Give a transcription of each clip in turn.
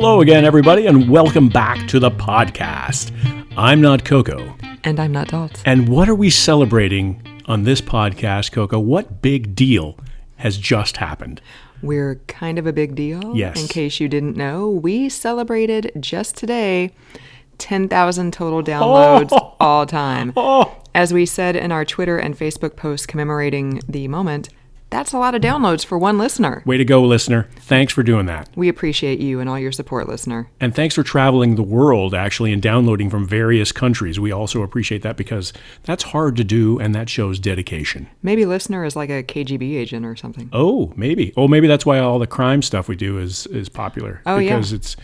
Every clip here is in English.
Hello again, everybody, and welcome back to the podcast. I'm not Coco. And I'm not Dots. And what are we celebrating on this podcast, Coco? What big deal has just happened? We're kind of a big deal. Yes. In case you didn't know, we celebrated just today 10,000 total downloads all time. As we said in our Twitter and Facebook posts commemorating the moment, that's a lot of downloads for one listener. Way to go, listener. Thanks for doing that. We appreciate you and all your support, listener. And thanks for traveling the world, actually, and downloading from various countries. We also appreciate that because that's hard to do, and that shows dedication. Maybe listener is like a KGB agent or something. Oh, maybe. Oh, maybe that's why all the crime stuff we do is popular. Oh, yeah. Because it's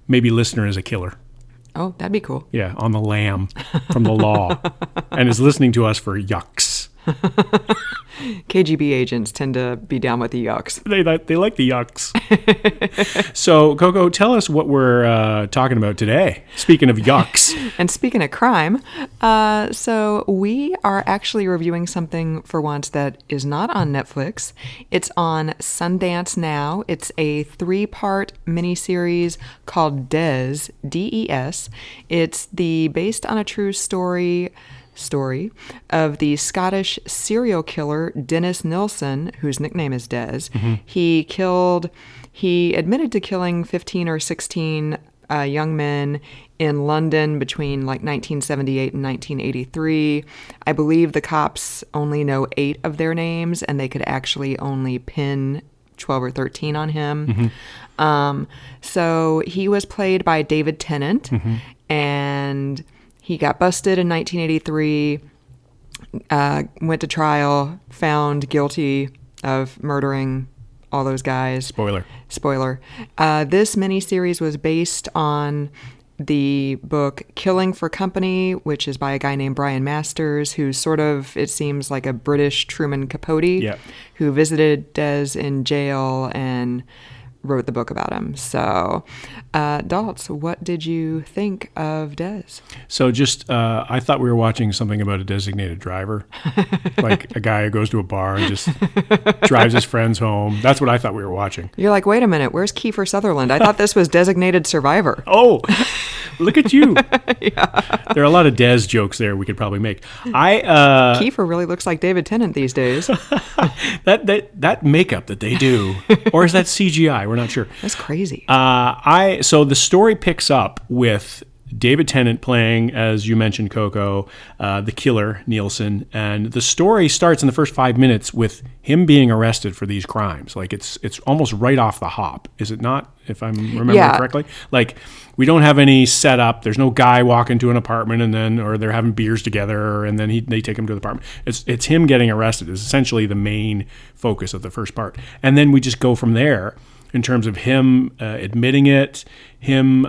maybe listener is a killer. Oh, that'd be cool. Yeah, on the lam from the law and is listening to us for yucks. KGB agents tend to be down with the yucks. They like the yucks. So, Coco, tell us what we're talking about today. Speaking of yucks. And speaking of crime, so we are actually reviewing something for once that is not on Netflix. It's on Sundance now. It's a 3-part miniseries called Des, D-E-S. It's based on a true story of the Scottish serial killer Dennis Nilsen, whose nickname is Des. Mm-hmm. He admitted to killing 15 or 16 young men in London between like 1978 and 1983. I believe the cops only know 8 of their names, and they could actually only pin 12 or 13 on him. Mm-hmm. So he was played by David Tennant, mm-hmm. and he got busted in 1983, went to trial, found guilty of murdering all those guys. Spoiler. This miniseries was based on the book Killing for Company, which is by a guy named Brian Masters, who's sort of, it seems like a British Truman Capote, who visited Des in jail and wrote the book about him. So, Daltz, what did you think of Des? So just, I thought we were watching something about a designated driver, like a guy who goes to a bar and just drives his friends home. That's what I thought we were watching. You're like, wait a minute, where's Kiefer Sutherland? I thought this was Designated Survivor. Oh, look at you. Yeah. There are a lot of Des jokes there we could probably make. Kiefer really looks like David Tennant these days. that makeup that they do, or is that CGI? We're not sure. That's crazy. So the story picks up with David Tennant playing, as you mentioned, Coco, the killer, Nielsen. And the story starts in the first 5 minutes with him being arrested for these crimes. Like, it's almost right off the hop. Is it not, if I'm remembering correctly? Like, we don't have any setup. There's no guy walking to an apartment or they're having beers together and then they take him to the apartment. It's him getting arrested is essentially the main focus of the first part. And then we just go from there in terms of him admitting it, him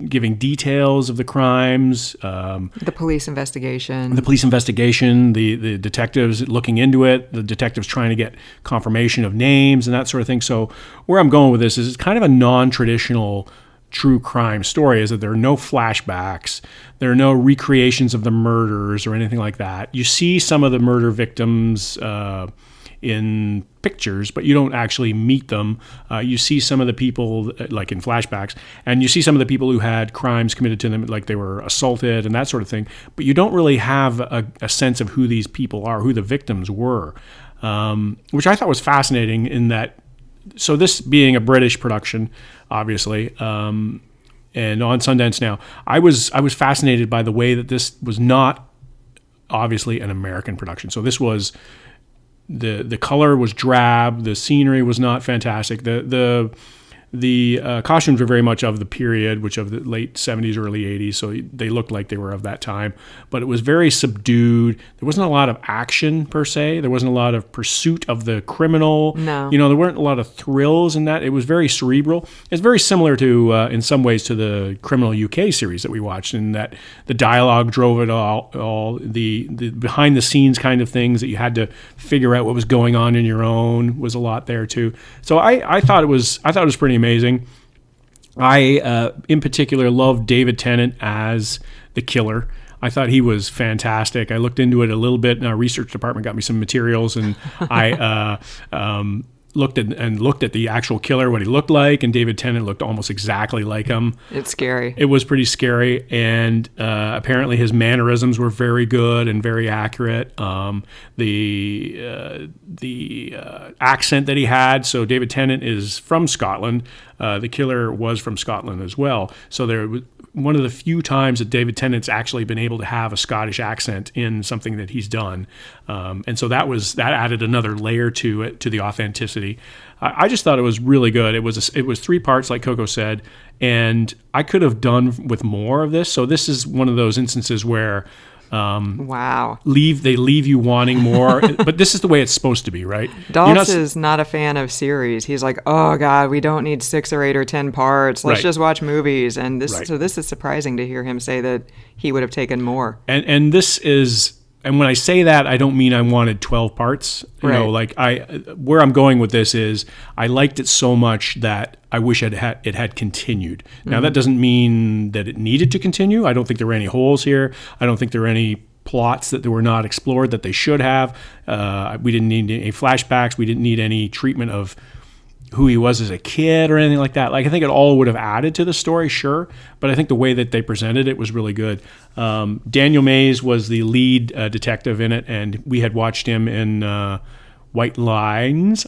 giving details of the crimes. The police investigation. The detectives looking into it, the detectives trying to get confirmation of names and that sort of thing. So where I'm going with this is it's kind of a non-traditional true crime story, is that there are no flashbacks, there are no recreations of the murders or anything like that. You see some of the murder victims in pictures, but you don't actually meet them. You see some of the people, like in flashbacks, and you see some of the people who had crimes committed to them, like they were assaulted and that sort of thing, but you don't really have a sense of who these people are, who the victims were, which I thought was fascinating in that. So this being a British production, obviously, and on Sundance now, I was fascinated by the way that this was not obviously an American production. So this was the color was drab, the scenery was not fantastic. The costumes were very much of the period, which of the late 70s, early 80s, so they looked like they were of that time. But it was very subdued. There wasn't a lot of action, per se. There wasn't a lot of pursuit of the criminal. No. There weren't a lot of thrills in that. It was very cerebral. It's very similar to, in some ways, to the Criminal UK series that we watched, in that the dialogue drove it all the behind-the-scenes kind of things that you had to figure out what was going on in your own was a lot there, too. So I thought it was pretty amazing. I, in particular, loved David Tennant as the killer. I thought he was fantastic. I looked into it a little bit, and our research department got me some materials, and I looked at the actual killer, what he looked like, and David Tennant looked almost exactly like him. It's scary. It was pretty scary, and apparently his mannerisms were very good and very accurate. The accent that he had. So David Tennant is from Scotland. The killer was from Scotland as well. So there was one of the few times that David Tennant's actually been able to have a Scottish accent in something that he's done, and so that added another layer to it, to the authenticity. I just thought it was really good. It was 3 parts, like Coco said, and I could have done with more of this. So this is one of those instances where wow, they leave you wanting more, but this is the way it's supposed to be, right? Dolph is not a fan of series. He's like, oh God, we don't need 6 or 8 or 10 parts. Let's just watch movies. And so this is surprising to hear him say that he would have taken more. And this is. And when I say that, I don't mean I wanted 12 parts. You know, like where I'm going with this is I liked it so much that I wish it had continued. Now, that doesn't mean that it needed to continue. I don't think there were any holes here. I don't think there were any plots that were not explored that they should have. We didn't need any flashbacks. We didn't need any treatment of who he was as a kid or anything like that. Like, I think it all would have added to the story, sure, but I think the way that they presented it was really good. Daniel Mays was the lead detective in it, and we had watched him in White Lines,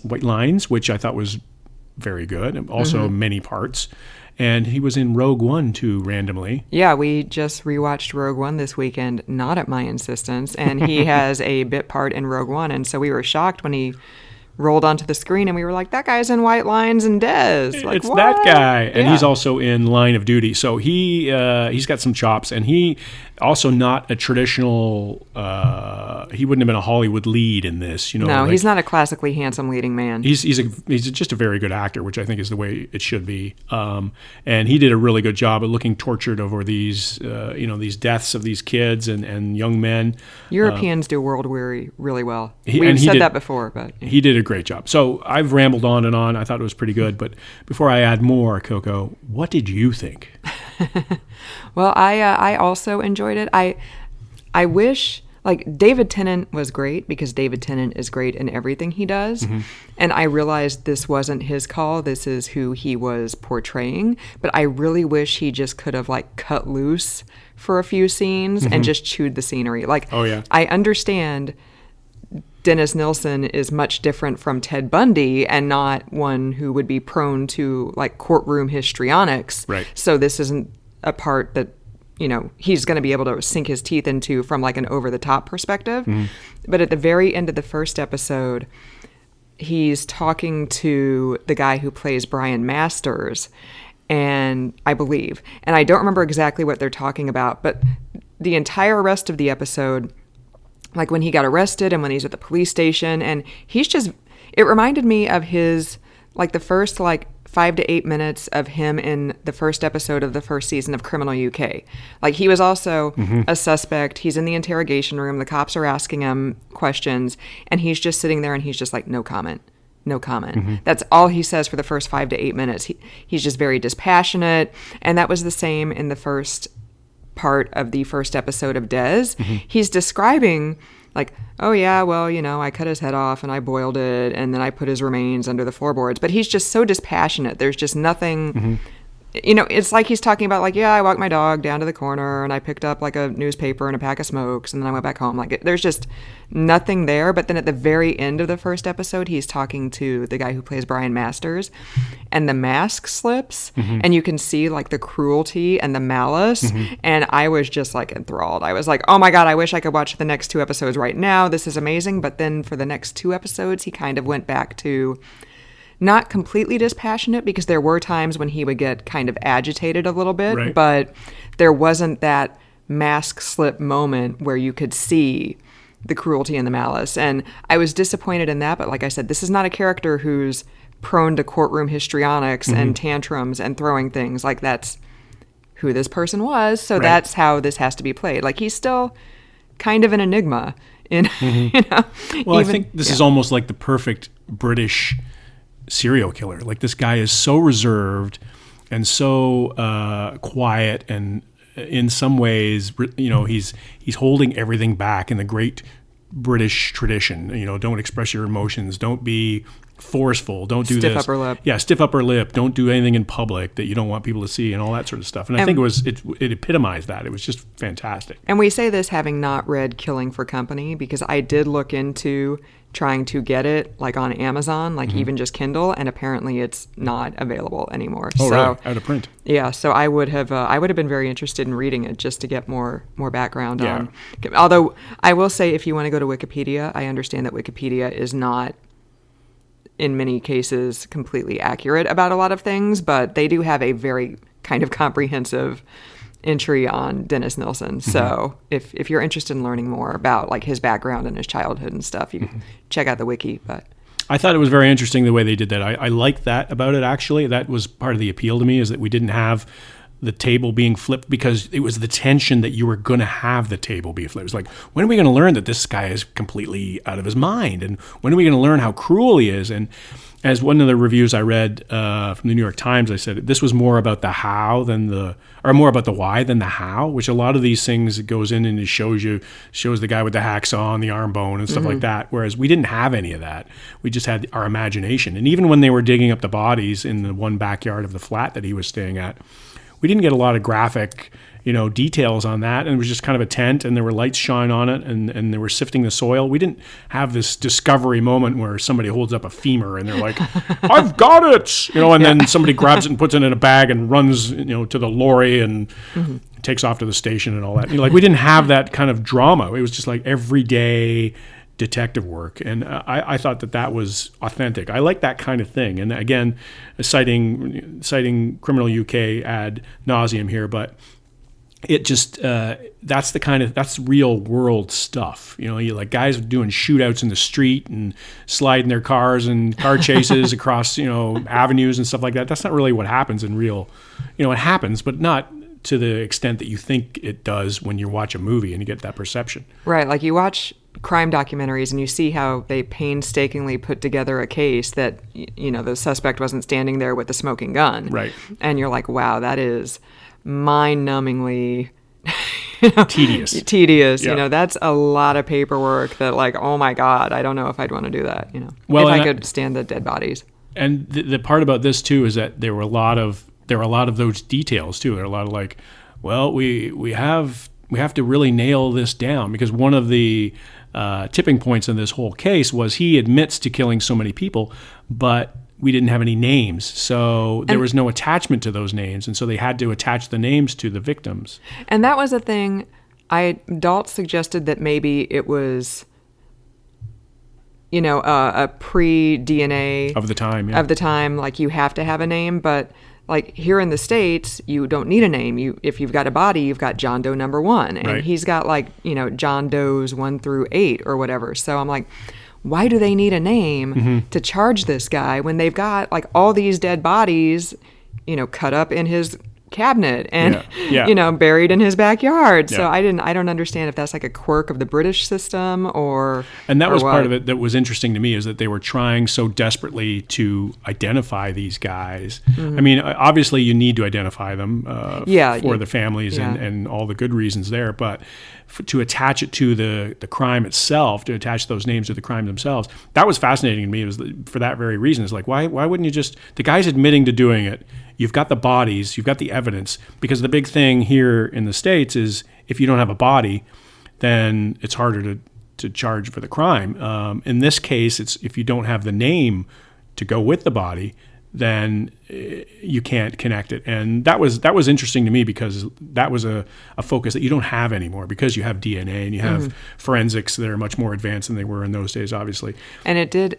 which I thought was very good, and also many parts. And he was in Rogue One, too, randomly. Yeah, we just rewatched Rogue One this weekend, not at my insistence, and he has a bit part in Rogue One, and so we were shocked when he rolled onto the screen, and we were like, that guy's in White Lines and Des. Like, it's what? That guy. And he's also in Line of Duty. So he's got some chops, and he also not a traditional, he wouldn't have been a Hollywood lead in this. You know, no, he's not a classically handsome leading man. He's just a very good actor, which I think is the way it should be. And he did a really good job of looking tortured over these, these deaths of these kids and young men. Europeans do world weary really well. We've said that before, but he did a great job. So I've rambled on and on. I thought it was pretty good. But before I add more, Coco, what did you think? Well, I also enjoyed it. I wish, like, David Tennant was great because David Tennant is great in everything he does. And I realized this wasn't his call. This is who he was portraying. But I really wish he just could have, like, cut loose for a few scenes and just chewed the scenery. Like, oh, yeah. I understand Dennis Nilsen is much different from Ted Bundy and not one who would be prone to, like, courtroom histrionics. Right. So this isn't a part that, he's going to be able to sink his teeth into from, like, an over-the-top perspective. But at the very end of the first episode, he's talking to the guy who plays Brian Masters, and I believe. And I don't remember exactly what they're talking about, but the entire rest of the episode, like when he got arrested and when he's at the police station, and it reminded me of his, like, the first, like, 5 to 8 minutes of him in the first episode of the first season of Criminal UK. Like, he was also a suspect. He's in the interrogation room. The cops are asking him questions, and he's just sitting there and he's just like, no comment. No comment. That's all he says for the first 5 to 8 minutes. He's just very dispassionate. And that was the same in the first part of the first episode of Des. He's describing, like, oh yeah, well, I cut his head off and I boiled it and then I put his remains under the floorboards. But he's just so dispassionate. There's just nothing, it's like he's talking about, like, yeah, I walked my dog down to the corner and I picked up, like, a newspaper and a pack of smokes and then I went back home. Like, there's just nothing there. But then at the very end of the first episode, he's talking to the guy who plays Brian Masters, and the mask slips and you can see, like, the cruelty and the malice. And I was just, like, enthralled. I was like, oh my God, I wish I could watch the next 2 episodes right now. This is amazing. But then for the next 2 episodes, he kind of went back to not completely dispassionate, because there were times when he would get kind of agitated a little bit, right. But there wasn't that mask slip moment where you could see the cruelty and the malice. And I was disappointed in that, but like I said, this is not a character who's prone to courtroom histrionics and tantrums and throwing things. Like, that's who this person was, so that's how this has to be played. Like, he's still kind of an enigma in, Well, I think this is almost like the perfect British serial killer. Like, this guy is so reserved and so quiet, and in some ways, he's holding everything back in the great British tradition. Don't express your emotions. Don't be forceful. Don't do Stiff this. upper lip. Yeah, stiff upper lip. Don't do anything in public that you don't want people to see, and all that sort of stuff. And I think it epitomized that. It was just fantastic. And we say this having not read Killing for Company, because I did look into trying to get it like on Amazon, like even just Kindle, and apparently it's not available anymore. Oh, really? Out of print. Yeah, so I would have been very interested in reading it just to get more background on. Although I will say, if you want to go to Wikipedia, I understand that Wikipedia is not, in many cases, completely accurate about a lot of things, but they do have a very kind of comprehensive entry on Dennis Nilsen. So if you're interested in learning more about like his background and his childhood and stuff, you can check out the wiki. But I thought it was very interesting the way they did that. I liked that about it, actually. That was part of the appeal to me, is that we didn't have the table being flipped, because it was the tension that you were going to have the table be flipped. It was like, when are we going to learn that this guy is completely out of his mind? And when are we going to learn how cruel he is? And as one of the reviews I read from the New York Times, I said this was more about the how more about the why than the how, which a lot of these things, it goes in and it shows the guy with the hacksaw and the arm bone and stuff like that. Whereas we didn't have any of that. We just had our imagination. And even when they were digging up the bodies in the one backyard of the flat that he was staying at, we didn't get a lot of graphic, details on that. And it was just kind of a tent, and there were lights shine on it, and they were sifting the soil. We didn't have this discovery moment where somebody holds up a femur and they're like, I've got it, and then somebody grabs it and puts it in a bag and runs, to the lorry and takes off to the station and all that. We didn't have that kind of drama. It was just like everyday detective work, and I thought that was authentic. I like that kind of thing. And again, citing Criminal UK ad nauseum here, but it just that's real world stuff. You like guys doing shootouts in the street and sliding their cars and car chases across avenues and stuff like that. That's not really what happens in real. It happens, but not to the extent that you think it does when you watch a movie and you get that perception. Right, like you watch crime documentaries and you see how they painstakingly put together a case that the suspect wasn't standing there with a smoking gun. Right. And you're like, wow, that is mind-numbingly tedious. Yeah. That's a lot of paperwork that, like, oh my God, I don't know if I'd want to do that, Well, if I could stand the dead bodies. And the part about this too is that there were a lot of those details too. There are a lot of like, well, we have to really nail this down, because one of the tipping points in this whole case was he admits to killing so many people, but we didn't have any names. So there was no attachment to those names. And so they had to attach the names to the victims. And that was a thing. Dalt suggested that maybe it was, a pre-DNA. Of the time, yeah. Of the time, like you have to have a name. But like here in the States, you don't need a name. If you've got a body, you've got John Doe number 1. And right. He's got John Does 1 through 8 or whatever. So I'm like, why do they need a name to charge this guy when they've got like all these dead bodies, cut up in his cabinet and buried in his backyard? So I don't understand if that's like a quirk of the British system or. And that was what. part of it that was interesting to me, is that they were trying so desperately to identify these guys. I mean, obviously you need to identify them for the families and all the good reasons there, but to attach it to the crime itself, to attach those names to the crime themselves, that was fascinating to me. It was for that very reason. It's like, why wouldn't you just, the guy's admitting to doing it, you've got the bodies, you've got the evidence, because the big thing here in the States is if you don't have a body, then it's harder to charge for the crime. In this case, it's if you don't have the name to go with the body, then you can't connect it. And that was interesting to me, because that was a focus that you don't have anymore, because you have DNA and you have forensics that are much more advanced than they were in those days, obviously. And it did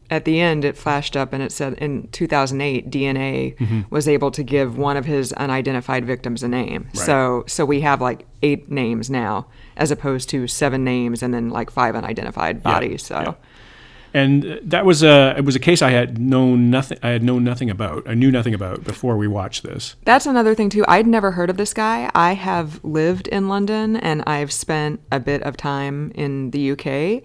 at the end, it flashed up and it said in 2008, DNA was able to give one of his unidentified victims a name. Right. So we have like 8 names now, as opposed to 7 names and then like 5 unidentified bodies. Yeah. And it was a case I knew nothing about before we watched this. That's another thing too. I'd never heard of this guy. I have lived in London and I've spent a bit of time in the UK.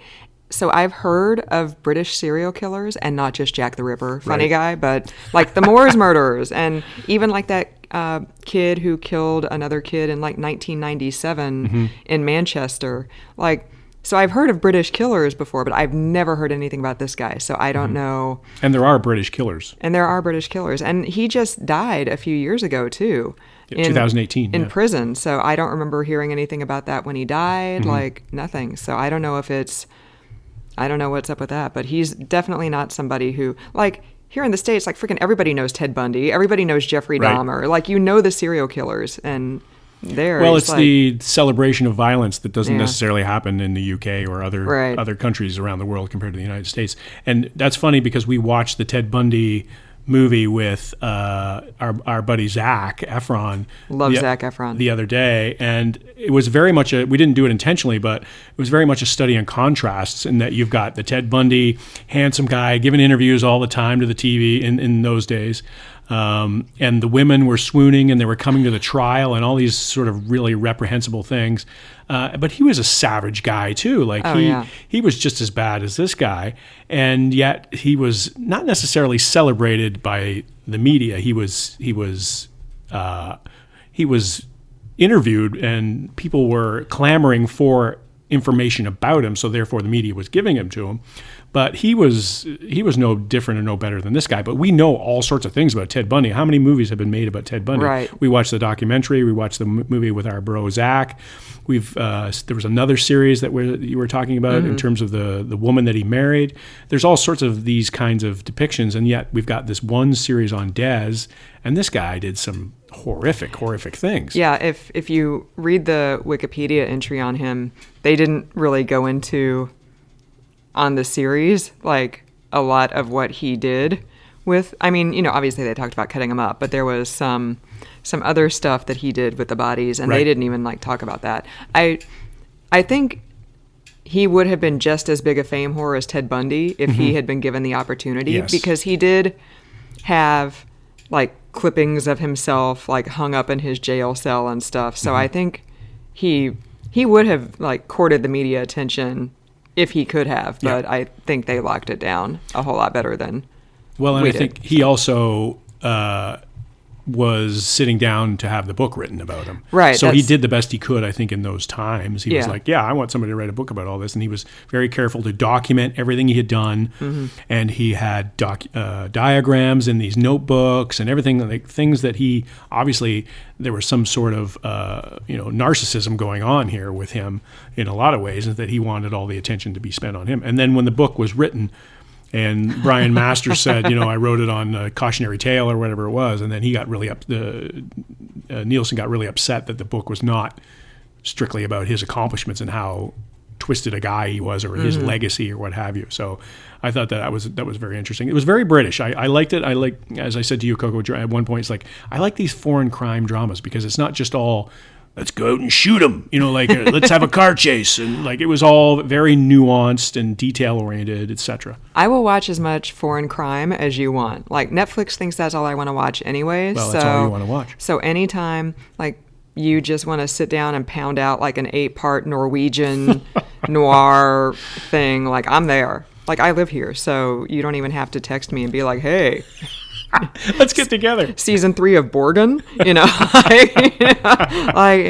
So I've heard of British serial killers, and not just Jack the Ripper, funny guy, but like the Moors murderers, and even like that kid who killed another kid in like 1997 in Manchester. Like, So I've heard of British killers before, but I've never heard anything about this guy. So I don't know. And there are British killers. And there are British killers. And he just died a few years ago, too. Yeah, 2018. In prison. So I don't remember hearing anything about that when he died, like nothing. So I don't know I don't know what's up with that. But he's definitely not somebody who, like, here in the States, like, freaking everybody knows Ted Bundy. Everybody knows Jeffrey Dahmer. Like, you know the serial killers. And there. Well, it's like, the celebration of violence that doesn't necessarily happen in the UK or other countries around the world compared to the United States. And that's funny because we watched the Ted Bundy movie with our buddy Zac Efron. Zac Efron. The other day. And it was very much we didn't do it intentionally, but it was very much a study on contrasts in that you've got the Ted Bundy, handsome guy, giving interviews all the time to the TV in those days. And the women were swooning and they were coming to the trial and all these sort of really reprehensible things. But he was a savage guy too. Like he was just as bad as this guy. And yet he was not necessarily celebrated by the media. He was interviewed and people were clamoring for information about him. So therefore the media was giving him to him. But he was no different or no better than this guy. But we know all sorts of things about Ted Bundy. How many movies have been made about Ted Bundy? Right. We watched the documentary. We watched the movie with our bro Zach. There was another series that you were talking about in terms of the woman that he married. There's all sorts of these kinds of depictions, and yet we've got this one series on Des, and this guy did some horrific things. Yeah, if you read the Wikipedia entry on him, they didn't really go into on the series like a lot of what he did with, I mean, you know, obviously they talked about cutting him up, but there was some other stuff that he did with the bodies, and they didn't even like talk about that. I think he would have been just as big a fame whore as Ted Bundy if he had been given the opportunity, because he did have like clippings of himself like hung up in his jail cell and stuff. So I think he would have like courted the media attention if he could have, but I think they locked it down a whole lot better than well, and we I think he also was sitting down to have the book written about him. Right. So he did the best he could, I think, in those times. He was like, I want somebody to write a book about all this. And he was very careful to document everything he had done. And he had diagrams in these notebooks and everything, like things that he, obviously, there was some sort of, narcissism going on here with him in a lot of ways, and that he wanted all the attention to be spent on him. And then when the book was written, and Brian Masters said, I wrote it on a cautionary tale or whatever it was. And then he got really Nilsen got really upset that the book was not strictly about his accomplishments and how twisted a guy he was or his legacy or what have you. So I thought that was very interesting. It was very British. I liked it. As I said to you, Coco, at one point, it's like, I like these foreign crime dramas because it's not just all, let's go out and shoot him, let's have a car chase. And like, it was all very nuanced and detail oriented, etc. I will watch as much foreign crime as you want. Like Netflix thinks that's all I want to watch anyways. Well, that's all you want to watch. So anytime like you just want to sit down and pound out like an 8-part Norwegian noir thing, like I'm there. Like I live here, so you don't even have to text me and be like, hey, let's get together. Season 3 of Borgen,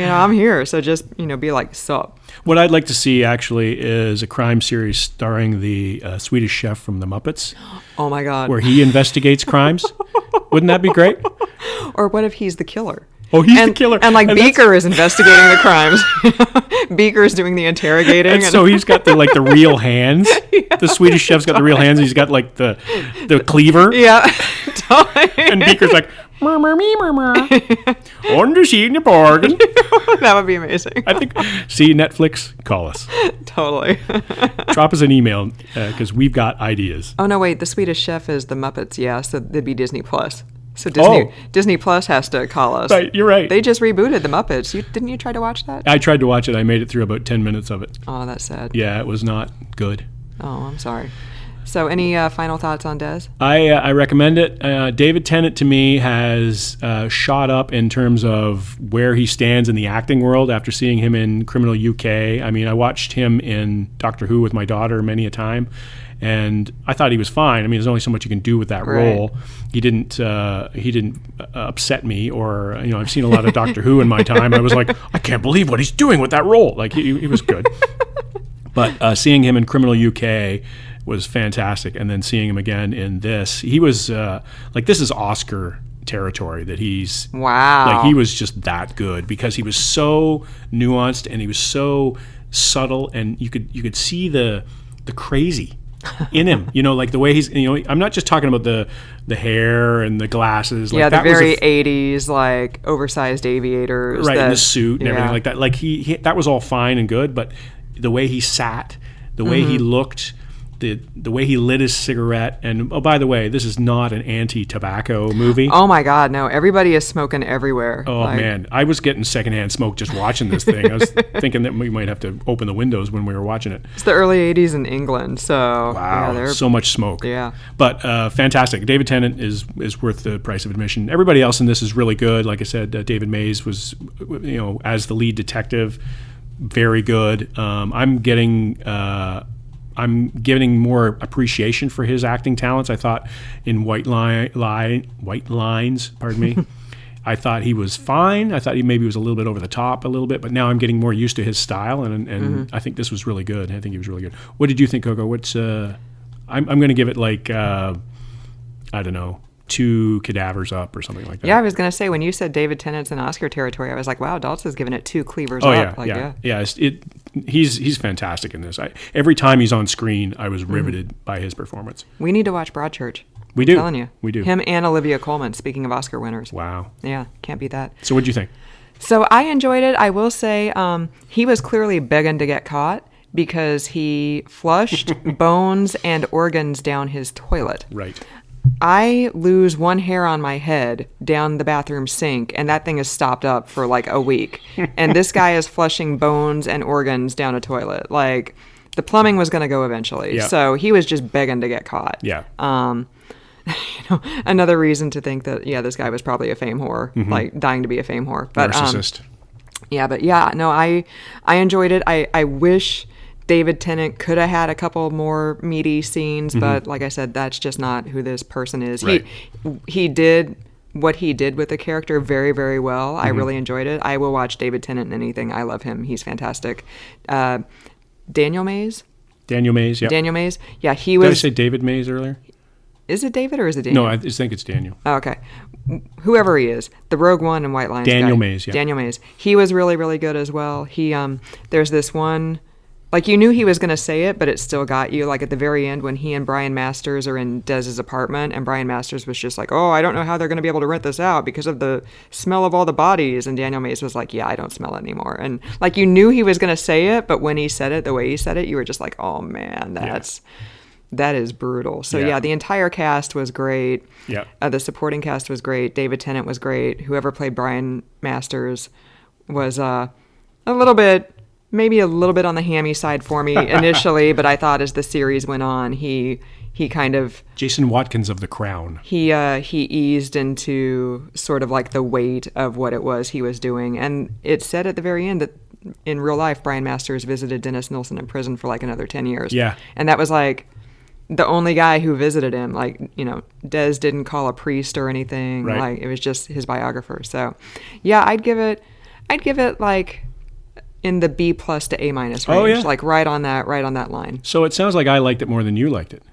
I'm here. So just, be like, sup. What I'd like to see actually is a crime series starring the Swedish chef from the Muppets. Oh my God. Where he investigates crimes. Wouldn't that be great? Or what if he's the killer? Oh, he's the killer. And Beaker is investigating the crimes. Beaker is doing the interrogating. And so he's got the real hands. Yeah. The Swedish chef's got the real hands. He's got like the cleaver. Yeah. Totally. And Beaker's like, murmur me, murmur. Under seeing the bargain. That would be amazing. I think, see, Netflix, call us. Totally. Drop us an email because we've got ideas. Oh, no, wait. The Swedish chef is the Muppets. Yeah, so that'd be Disney Plus. So Disney Plus has to call us. Right, you're right. They just rebooted the Muppets. Didn't you try to watch that? I tried to watch it. I made it through about 10 minutes of it. Oh, that's sad. Yeah, it was not good. Oh, I'm sorry. So any final thoughts on Des? I recommend it. David Tennant, to me, has shot up in terms of where he stands in the acting world after seeing him in Criminal UK. I mean, I watched him in Doctor Who with my daughter many a time, and I thought he was fine. I mean, there's only so much you can do with that role. He didn't upset me, or I've seen a lot of Doctor Who in my time. I was like, I can't believe what he's doing with that role. Like he was good. But seeing him in Criminal UK was fantastic, and then seeing him again in this, he was this is Oscar territory. That he's wow, he was just that good because he was so nuanced and he was so subtle, and you could see the crazy in him, like the way he's, I'm not just talking about the hair and the glasses. The very 80s, like oversized aviators. Right, and the suit and everything like that. Like he that was all fine and good, but the way he sat, the way he looked, the way he lit his cigarette, and oh, by the way, this is not an anti-tobacco movie. Oh my God, no! Everybody is smoking everywhere. Oh man, I was getting secondhand smoke just watching this thing. I was thinking that we might have to open the windows when we were watching it. It's the early '80s in England, so wow, so much smoke. Yeah, but fantastic. David Tennant is worth the price of admission. Everybody else in this is really good. Like I said, David Mays was, as the lead detective, very good. I'm getting more appreciation for his acting talents. I thought in White Lines, pardon me, I thought he was fine. I thought he maybe was a little bit over the top a little bit, but now I'm getting more used to his style, and I think this was really good. I think he was really good. What did you think, Coco? What's I'm going to give it I don't know, 2 cadavers up or something like that. Yeah, I was going to say, when you said David Tennant's in Oscar territory, I was like, wow, Dalton's giving it 2 cleavers up. Yeah. He's fantastic in this. Every time he's on screen, I was riveted by his performance. We need to watch Broadchurch. We do. I'm telling you. We do. Him and Olivia Colman, speaking of Oscar winners. Wow. Yeah, can't beat that. So what did you think? So I enjoyed it. I will say he was clearly begging to get caught because he flushed bones and organs down his toilet. Right. I lose one hair on my head down the bathroom sink, and that thing is stopped up for like a week. And this guy is flushing bones and organs down a toilet. Like, the plumbing was going to go eventually. Yeah. So he was just begging to get caught. Yeah. Another reason to think that, this guy was probably a fame whore, like dying to be a fame whore. But, narcissist. I enjoyed it. I wish David Tennant could have had a couple more meaty scenes, but like I said, that's just not who this person is. Right. He did what he did with the character very, very well. I really enjoyed it. I will watch David Tennant in anything. I love him. He's fantastic. Daniel Mays? Daniel Mays, yeah. Daniel Mays? Yeah, he was... Did I say David Mays earlier? Is it David or is it Daniel? No, I just think it's Daniel. Oh, okay. Whoever he is. The Rogue One and White Lines Daniel guy. Mays, yeah. Daniel Mays. He was really, really good as well. He, there's this one... Like, you knew he was going to say it, but it still got you. Like, at the very end when he and Brian Masters are in Dez's apartment, and Brian Masters was just like, oh, I don't know how they're going to be able to rent this out because of the smell of all the bodies. And Daniel Mays was like, yeah, I don't smell it anymore. And, like, you knew he was going to say it, but when he said it, the way he said it, you were just like, oh, man, that is brutal. So, the entire cast was great. Yeah. The supporting cast was great. David Tennant was great. Whoever played Brian Masters was maybe a little bit on the hammy side for me initially, but I thought as the series went on, he kind of... Jason Watkins of The Crown. He eased into sort of like the weight of what it was he was doing. And it said at the very end that in real life, Brian Masters visited Dennis Nilsen in prison for like another 10 years. Yeah. And that was like the only guy who visited him. Like, Des didn't call a priest or anything. Right. Like, it was just his biographer. So, yeah, I'd give it like... in the B+ to A- range, like right on that line. So it sounds like I liked it more than you liked it.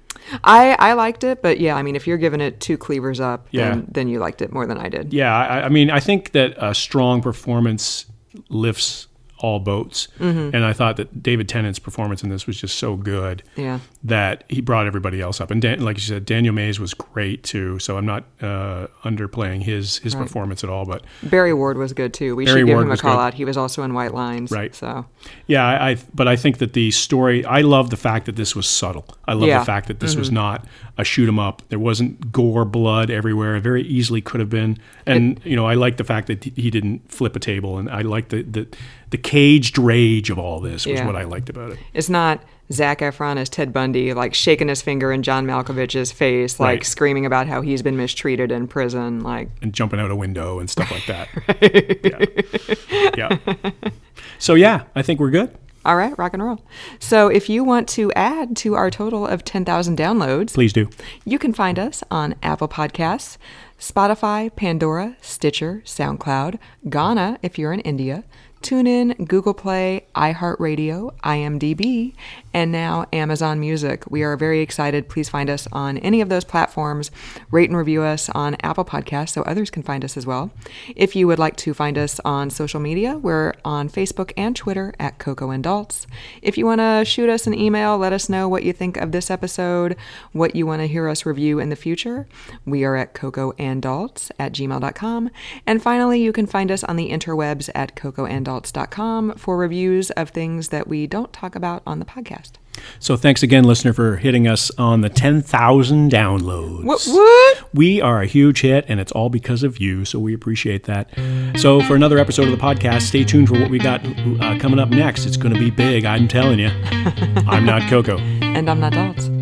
I liked it, but yeah, I mean, if you're giving it 2 cleavers up, then you liked it more than I did. Yeah, I mean, I think that a strong performance lifts all boats. And I thought that David Tennant's performance in this was just so good that he brought everybody else up. And like you said, Daniel Mays was great too. So I'm not underplaying his performance at all. But Barry Ward was good too. We should give him a call out. He was also in White Lines. Right. So yeah, but I think that the story, I love the fact that this was subtle. I love the fact that this was not a shoot 'em up. There wasn't gore, blood everywhere. It very easily could have been. And I like the fact that he didn't flip a table. And I like the caged rage of all this was what I liked about it. It's not Zac Efron as Ted Bundy, like shaking his finger in John Malkovich's face, like screaming about how he's been mistreated in prison, like and jumping out a window and stuff like that. Yeah. So I think we're good. All right, rock and roll. So if you want to add to our total of 10,000 downloads, please do. You can find us on Apple Podcasts, Spotify, Pandora, Stitcher, SoundCloud, Ghana if you're in India, TuneIn, Google Play, iHeartRadio, IMDb, and now Amazon Music. We are very excited. Please find us on any of those platforms. Rate and review us on Apple Podcasts so others can find us as well. If you would like to find us on social media, we're on Facebook and Twitter at Coco and Daltz. If you want to shoot us an email, let us know what you think of this episode, what you want to hear us review in the future. We are at cocoanddaltz@gmail.com. And finally, you can find us on the interwebs at cocoanddaltz.com for reviews of things that we don't talk about on the podcast. So thanks again, listener, for hitting us on the 10,000 downloads. What? We are a huge hit, and it's all because of you, so we appreciate that. So for another episode of the podcast, stay tuned for what we got coming up next. It's going to be big, I'm telling you. I'm not Coco. And I'm not Daltz.